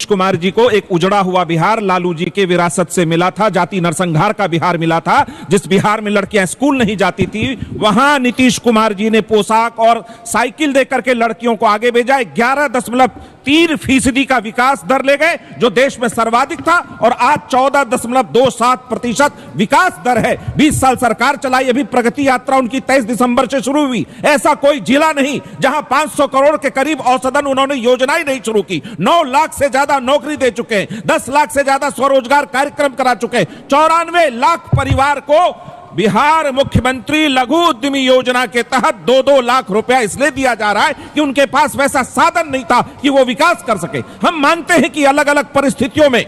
कुमार जी को एक उजड़ा हुआ बिहार लालू जी के विरासत से मिला था, जाति नरसंहार का बिहार मिला था। जिस बिहार में लड़कियां स्कूल नहीं जाती थी, वहां नीतीश कुमार जी ने पोशाक और साइकिल देकर के लड़कियों को आगे भेजा। 11.3% का विकास दर ले गए, जो देश में सर्वाधिक था, और आज 14.27% विकास दर है। 20 साल सरकार चलाई, अभी प्रगति यात्रा उनकी 23 दिसंबर से शुरू हुई। ऐसा कोई जिला नहीं जहां 500 करोड़ के करीब औसतन उन्होंने योजनाएं नहीं शुरू की। 9 लाख से ज्यादा नौकरी दे चुके हैं, 10 लाख से ज्यादा स्वरोजगार कार्यक्रम करा चुके हैं। 94 लाख परिवार को बिहार मुख्यमंत्री लघु उद्यमी योजना के तहत 2-2 लाख रुपया इसलिए दिया जा रहा है कि उनके पास वैसा साधन नहीं था कि वो विकास कर सके। हम मानते हैं कि अलग अलग परिस्थितियों में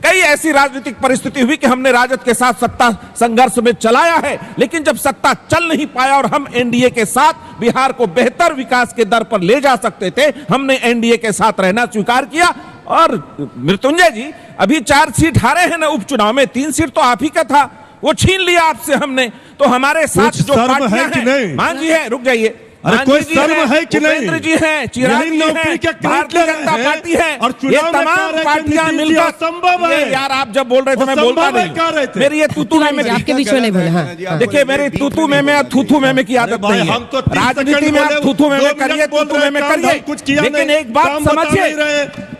कई ऐसी राजनीतिक परिस्थिति हुई कि हमने राजद के साथ सत्ता संघर्ष में चलाया है, लेकिन जब सत्ता चल नहीं पाया और हम एनडीए के साथ बिहार को बेहतर विकास के दर पर ले जा सकते थे, हमने एनडीए के साथ रहना स्वीकार किया। और मृत्युंजय जी, अभी 4 सीट हारे हैं ना उपचुनाव में, 3 सीट तो आप ही का था, वो छीन लिया आपसे हमने। तो हमारे साथ जो पार्टियां हैं, मान जी है, रुक जाइए, अरे कोई शर्म है कि नहीं? उपेंद्र जी हैं, चिराग जी हैं, भारतीय जनता पार्टी है, ये तमाम पार्टियां मिलकर संभव है। यार आप जब बोल रहे थे मैं बोलता नहीं, मेरी ये तूतू में आपके बीच में नहीं बोले। देखिए मेरी तूतू में थूथू में की आदत नहीं है। राजनीति में आप थूथू में करिए, तूतू में करिए, लेकिन एक बात समझिए,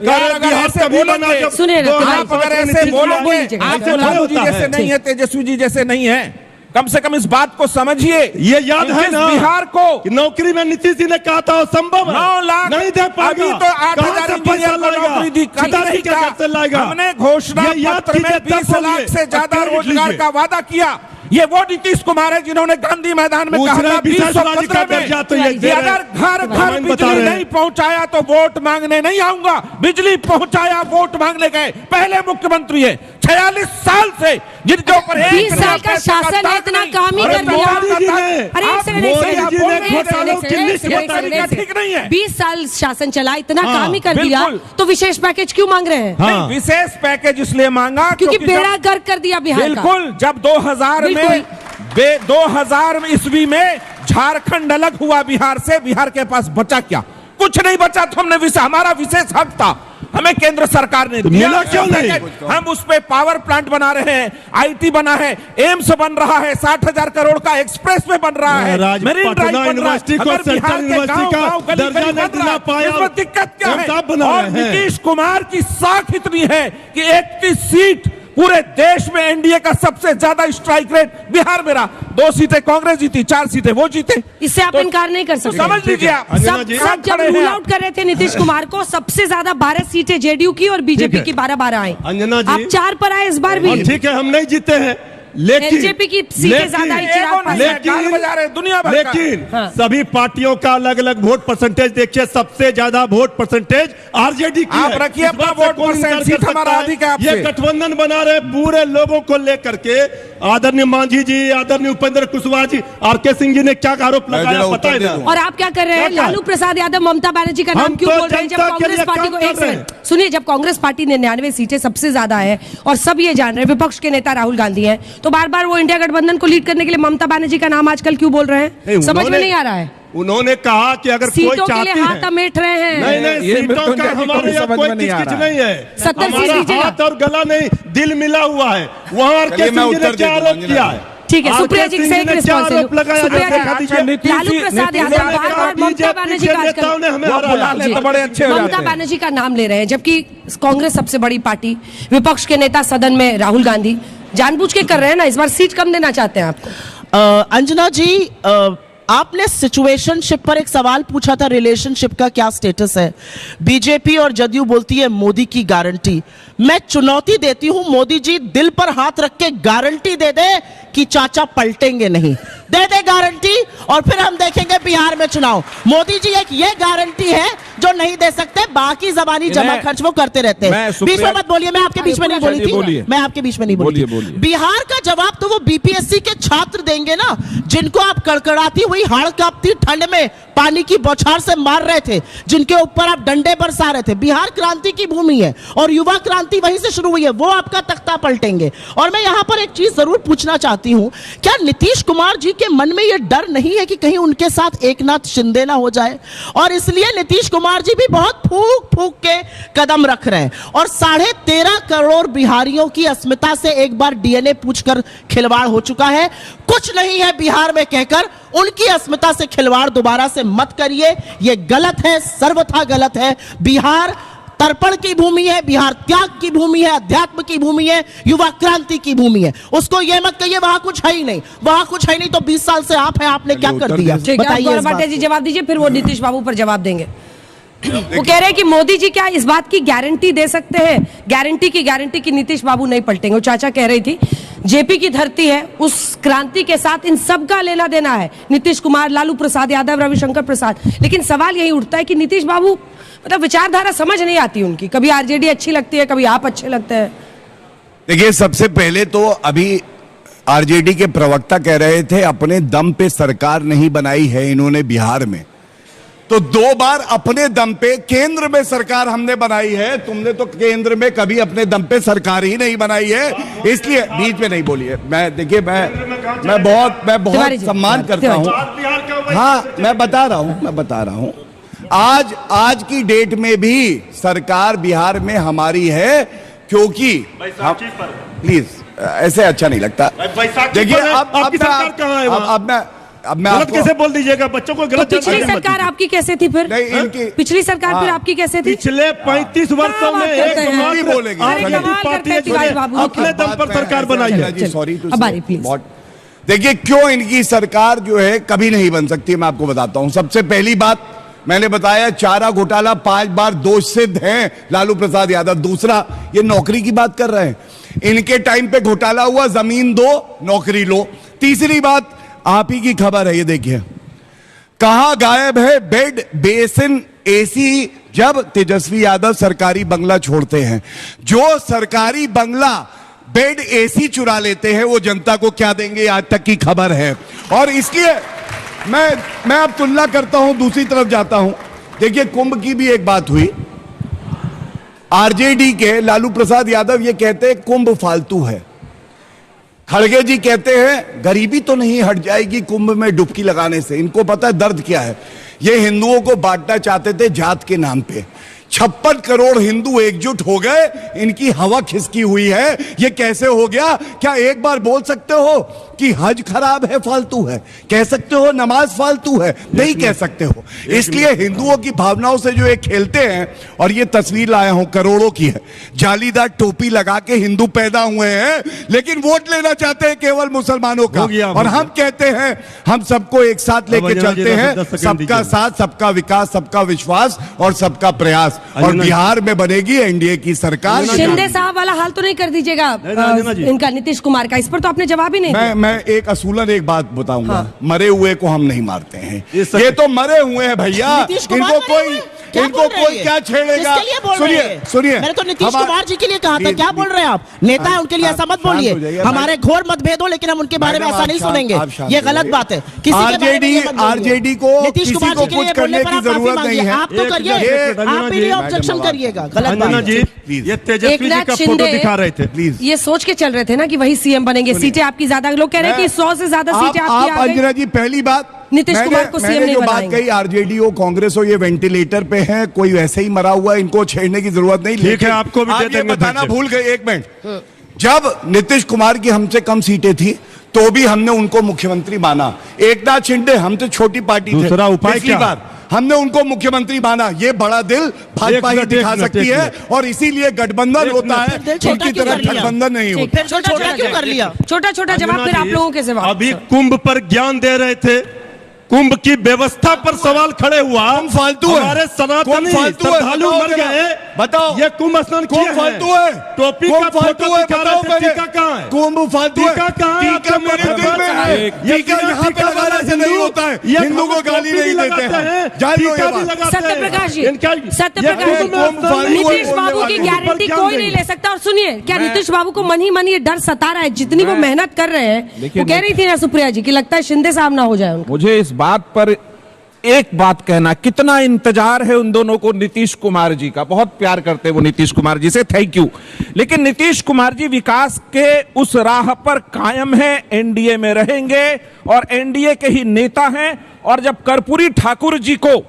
अगर ऐसे बोलोगे, सुनिए, आप अगर ऐसे बोलोगे, आप लालू जी जैसे नहीं है, तेजस्वी जी जैसे नहीं है, कम से कम इस बात को समझिए। ये याद है ना बिहार को कि नौकरी में नीतीश जी ने कहा था संभव है, 9 लाख नहीं दे पाएगा। अभी तो 8,000 इंजीनियर को नौकरी दी, हमने घोषणा पत्र में 20 लाख से ज्यादा रोजगार का वादा किया। ये वो नीतीश कुमार है जिन्होंने गांधी मैदान में कहा था 2015 में कि अगर घर घर बिजली नहीं पहुंचाया तो वोट मांगने नहीं आऊंगा। बिजली पहुंचाया, वोट मांगने गए, पहले मुख्यमंत्री है 46 साल से, जिनके ऊपर 20 साल का शासन है, इतना काम ही कर दिया। ठीक नहीं है, 20 साल शासन चला, इतना काम ही कर दिया, तो विशेष पैकेज क्यों मांग रहे हैं? विशेष पैकेज इसलिए मांगा क्योंकि बेड़ा गर्क कर दिया बिहार का। बिल्कुल, जब 2000 ईस्वी में झारखंड अलग हुआ बिहार से, बिहार के पास बचा क्या? कुछ नहीं बचा। तो हमने हमारा विशेष हक था, हमें केंद्र सरकार ने दिया। क्यों नहीं? हम उस पे पावर प्लांट बना रहे हैं, आईटी बना है, एम्स बन रहा है, 60,000 करोड़ का एक्सप्रेस वे बन रहा है, मरीन ड्राइव बन रहा है। अगर बिहार के गांव गली दिक्कत क्या है? और नीतीश कुमार की साख इतनी है कि 31 सीट पूरे देश में एनडीए का सबसे ज्यादा स्ट्राइक रेट बिहार में रहा। 2 सीटें कांग्रेस जीती, 4 सीटें वो जीते। इससे आप इनकार नहीं कर सकते। समझ लीजिए आप, सब जब रूल आउट कर रहे थे नीतीश कुमार को, सबसे ज्यादा 12 सीटें जेडीयू की और बीजेपी की 12-12 आई। अंजना जी, आप 4 पर आए इस बार भी। ठीक है, हम नहीं जीते हैं, लेकिन एलजेपी की सीटें ज्यादा आई, लेकिन सभी पार्टियों का अलग अलग वोट परसेंटेज देखिए। सबसे ज्यादा वोट परसेंटेज आरजेडी की आप रखिए अपना वोट परसेंटेज, हमारा अधिकार। ये गठबंधन बना रहे पूरे लोगों को लेकर के। आदरणीय मांझी जी, आदरणीय उपेंद्र कुशवाहा जी, आरके सिंह जी ने क्या आरोप लगाया पता है ना? और आप क्या कर रहे हैं? लालू प्रसाद यादव, ममता बनर्जी का नाम क्यों बोल रहे हैं? जब कांग्रेस पार्टी को, एक मिनट सुनिए, जब कांग्रेस पार्टी ने 99 सीटें सबसे ज्यादा है और सब ये जान रहे हैं, विपक्ष के नेता राहुल गांधी हैं, तो बार बार वो इंडिया गठबंधन को लीड करने के लिए ममता बनर्जी का नाम आजकल क्यों बोल रहे हैं? समझ में नहीं आ रहा है। उन्होंने कहा कि अगर कोई चाहती है, हाथ अमेट रहे हैं। नहीं, सीटों का हमारे यहाँ कोई किचकिच नहीं है। 70 सीट हाथ और गला नहीं, दिल मिला हुआ है। वहाँ आरके सिंह जी ने क्या आरोप किया है? ठीक है, सुप्रिया जी से एक रिस्पॉन्स लालू प्रसाद यादव बार-बार ममता बनर्जी का बड़े अच्छे ममता बनर्जी का नाम ले रहे हैं, जबकि कांग्रेस सबसे बड़ी पार्टी, विपक्ष के नेता सदन में राहुल गांधी जानबूझ के कर रहे हैं ना, इस बार सीट कम देना चाहते हैं आपको। अंजना जी, आपने सिचुएशनशिप पर एक सवाल पूछा था, रिलेशनशिप का क्या स्टेटस है? बीजेपी और जदयू बोलती है मोदी की गारंटी। मैं चुनौती देती हूं, मोदी जी दिल पर हाथ रख के गारंटी दे दे कि चाचा पलटेंगे नहीं। दे दे गारंटी और फिर हम देखेंगे बिहार में चुनाव। मोदी जी एक ये गारंटी है जो नहीं दे सकते, बाकी जबानी जमा खर्च वो करते रहते हैं। बीच में मत बोलिए, मैं आपके बीच में नहीं बोली थी, मैं आपके बीच में नहीं बोली थी। बिहार का जवाब तो वो बीपीएससी के छात्र देंगे ना, जिनको आप कड़कड़ाती हुई हाड़ कांपती ठंड में पानी की बौछार से मार रहे थे, जिनके ऊपर आप डंडे बरसा रहे थे। बिहार क्रांति की भूमि है और युवा क्रांति वहीं से शुरू हुई है, वो आपका तख्ता पलटेंगे। और मैं यहां पर एक चीज जरूर पूछना चाहती हूं, क्या नीतीश कुमार जी के मन में यह डर नहीं है कि कहीं उनके साथ एकनाथ शिंदे ना हो जाए, और इसलिए नीतीश कुमार जी भी बहुत फूक फूक के कदम रख रहे हैं। और 13.5 करोड़ बिहारियों की अस्मिता से एक बार डीएनए पूछकर खिलवाड़ हो चुका है। कुछ नहीं है बिहार में कहकर उनकी अस्मिता से खिलवाड़ दोबारा से मत करिए, यह गलत है, सर्वथा गलत है। बिहार तर्पण की भूमि है, बिहार त्याग की भूमि है, अध्यात्म की भूमि है, युवा क्रांति की भूमि है। उसको यह मत कहिए वहां कुछ है ही नहीं, वहां कुछ है नहीं। तो 20 साल से आप हैं, आपने क्या कर दिया बताइए। भाटिया जी जवाब दीजिए, फिर वो नीतीश बाबू पर जवाब देंगे। वो कह रहे हैं कि मोदी जी क्या इस बात की गारंटी दे सकते हैं, गारंटी की नीतीश बाबू नहीं पलटेंगे। वो चाचा कह रही थी जेपी की धरती है, उस क्रांति के साथ इन सब का लेना देना है, नीतीश कुमार, लालू प्रसाद यादव, रविशंकर प्रसाद। लेकिन सवाल यही उठता है कि नीतीश बाबू मतलब विचारधारा समझ नहीं आती उनकी, कभी आरजेडी अच्छी लगती है, कभी आप अच्छे लगते हैं। देखिए, सबसे पहले तो अभी आरजेडी के प्रवक्ता कह रहे थे अपने दम पे सरकार नहीं बनाई है इन्होंने बिहार में, तो 2 बार अपने दम पे केंद्र में सरकार हमने बनाई है। तुमने तो केंद्र में कभी अपने दम पे सरकार ही नहीं बनाई है, इसलिए बीच में नहीं बोलिए। मैं देखिए, मैं बहुत सम्मान करता हूं। हाँ, मैं बता रहा हूं आज की डेट में भी सरकार बिहार में हमारी है, क्योंकि प्लीज ऐसे अच्छा नहीं लगता। देखिए, अब मैं गलत कैसे बोल दीजिएगा बच्चों को, गलत। तो पिछली सरकार आपकी कैसे थी फिर? नहीं, इनकी पिछली सरकार फिर आपकी कैसे थी? पिछले 35 वर्षों में एक बोलेंगे अपने दम पर सरकार बनाई है। सॉरी टू से। देखिए, क्यों इनकी सरकार जो है कभी नहीं बन सकती, मैं आपको बताता हूं। सबसे पहली बात मैंने बताया, चारा घोटाला 5 बार दोष सिद्ध हैं लालू प्रसाद यादव। दूसरा, ये नौकरी की बात कर रहे हैं, इनके टाइम पे घोटाला हुआ, जमीन दो नौकरी लो। तीसरी बात आप ही की खबर है, ये देखिए, कहां गायब है बेड, बेसिन, एसी जब तेजस्वी यादव सरकारी बंगला छोड़ते हैं। जो सरकारी बंगला बेड एसी चुरा लेते हैं वो जनता को क्या देंगे, आज तक की खबर है। और इसलिए मैं अब तुलना करता हूं, दूसरी तरफ जाता हूं। देखिए, कुंभ की भी एक बात हुई, आरजेडी के लालू प्रसाद यादव ये कहते हैं कुंभ फालतू है, खड़गे जी कहते हैं गरीबी तो नहीं हट जाएगी कुंभ में डुबकी लगाने से। इनको पता है दर्द क्या है। ये हिंदुओं को बांटना चाहते थे जात के नाम पे। 56 करोड़ हिंदू एकजुट हो गए, इनकी हवा खिसकी हुई है। ये कैसे हो गया? क्या एक बार बोल सकते हो कि हज खराब है, फालतू है? कह सकते हो नमाज फालतू है? नहीं कह सकते हो। इसलिए हिंदुओं की भावनाओं से जो ये खेलते हैं, और ये तस्वीर लाया हूं, करोड़ों की है, जालीदार टोपी लगा के हिंदू पैदा हुए हैं, लेकिन वोट लेना चाहते हैं केवल मुसलमानों का। और हम कहते हैं हम सबको एक साथ लेके चलते हैं, सबका साथ, सबका विकास, सबका विश्वास और सबका प्रयास। और बिहार में बनेगी एनडीए की सरकार। शिंदे साहब वाला हाल तो नहीं कर दीजिएगा इनका, नीतीश कुमार का। इस पर तो आपने जवाब ही नहीं दिया। मैं एक असूलन एक बात बताऊंगा, हाँ। मरे हुए को हम नहीं मारते हैं, ये तो मरे हुए हैं भैया। इनको कोई क्या छेड़ेगा? सुनिए, मैंने तो नीतीश कुमार जी के लिए कहा था, क्या बोल रहे हैं आप? नेता है, उनके लिए ऐसा मत बोलिए। हमारे घोर मतभेद हो, लेकिन हम उनके बारे में ऐसा नहीं सुनेंगे, ये गलत बात है। आरजेडी को नीतीश कुमार जी के लिए करने की जरूरत नहीं है। आप तो करिए, आप ही ऑब्जेक्शन करिएगा, गलत बात है। ये तेजस्वी जी का फोटो दिखा रहे थे, प्लीज। ये सोच के चल रहे थे ना कि वही सीएम बनेंगे, सीटें आपकी ज्यादा, लोग कह रहे हैं कि 100 से ज्यादा सीटें आपकी आ गई। अंजना जी, पहली बात, नीतीश कुमार को सीएम नहीं बनाएंगे। बात कही आरजेडी हो, कांग्रेस हो, ये वेंटिलेटर पे है, कोई वैसे ही मरा हुआ है, इनको छेड़ने की जरूरत नहीं। ठीक है, आपको भी दे देंगे। बताना भूल गए, एक मिनट, जब नीतीश कुमार की हमसे कम सीटें थी तो भी हमने उनको मुख्यमंत्री माना। एकनाथ शिंदे हमसे छोटी पार्टी थे, दूसरा उपाय क्या? हमने उनको मुख्यमंत्री माना। ये बड़ा दिल भाजपा ही दिखा सकती है, और इसीलिए गठबंधन होता है, उनकी तरह गठबंधन नहीं होता। छोटा क्यों कर लिया? छोटा जवाब फिर आप लोगों के जवाब। अभी कुंभ पर ज्ञान दे रहे थे, कुंभ की व्यवस्था पर सवाल खड़े हुआ। फालतू है, हमारे सनातनी श्रद्धालु मर गए। बताओ, ये कुंभ स्नान किया है, फालतू है, टोपी का फोटो दिखा रहे थे, टीका कहाँ है? कुंभ फालतू है, टीका मेरे दिल में है, टीका यहाँ पे लगाने से नहीं होता है, हिंदू को गाली नहीं देते हैं। सत्यप्रकाश जी, नीतीश बाबू की गारंटी कोई नहीं ले सकता। और सुनिए, क्या नीतीश बाबू को मन ही मन ये डर सता रहा है? जितनी वो मेहनत कर रहे हैं, वो कह रही थी ना सुप्रिया जी की लगता है शिंदे साहब ना हो जाए। मुझे इस बात पर एक बात कहना, कितना इंतजार है उन दोनों को नीतीश कुमार जी का, बहुत प्यार करते हैं वो नीतीश कुमार जी से, थैंक यू। लेकिन नीतीश कुमार जी विकास के उस राह पर कायम है, एनडीए में रहेंगे और एनडीए के ही नेता हैं। और जब कर्पूरी ठाकुर जी को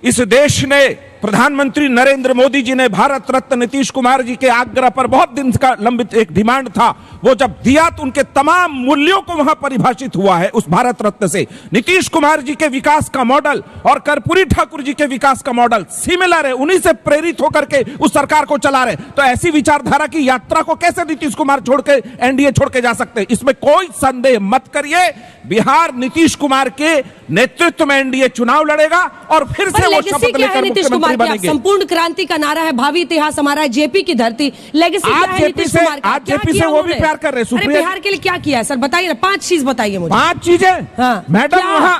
इस देश ने, प्रधानमंत्री नरेंद्र मोदी जी ने भारत रत्न नीतीश कुमार जी के आग्रह पर, बहुत दिन का लंबित एक डिमांड था, वो जब दिया तो उनके तमाम मूल्यों को वहां परिभाषित हुआ है उस भारत रत्न से। नीतीश कुमार जी के विकास का मॉडल और कर्पूरी ठाकुर जी के विकास का मॉडल सिमिलर है, उन्हीं से प्रेरित होकर के उस सरकार को चला रहे। तो ऐसी विचारधारा की यात्रा को कैसे नीतीश कुमार छोड़ के एनडीए छोड़ के जा सकते हैं, इसमें कोई संदेह मत करिए। बिहार नीतीश कुमार के नेतृत्व में एनडीए चुनाव लड़ेगा और फिर से वो शपथ लेकर मुख्यमंत्री बनेंगे। संपूर्ण क्रांति का नारा है, भावी इतिहास हमारा है, जेपी की धरती। लेगेसी क्या है नीतीश कुमार का? आज जेपी से वो भी प्यार कर रहे हैं। अरे बिहार के लिए क्या किया है सर, बताइए ना, 5 चीज बताइए मुझे। 5 चीजें? हाँ, मैडम वहां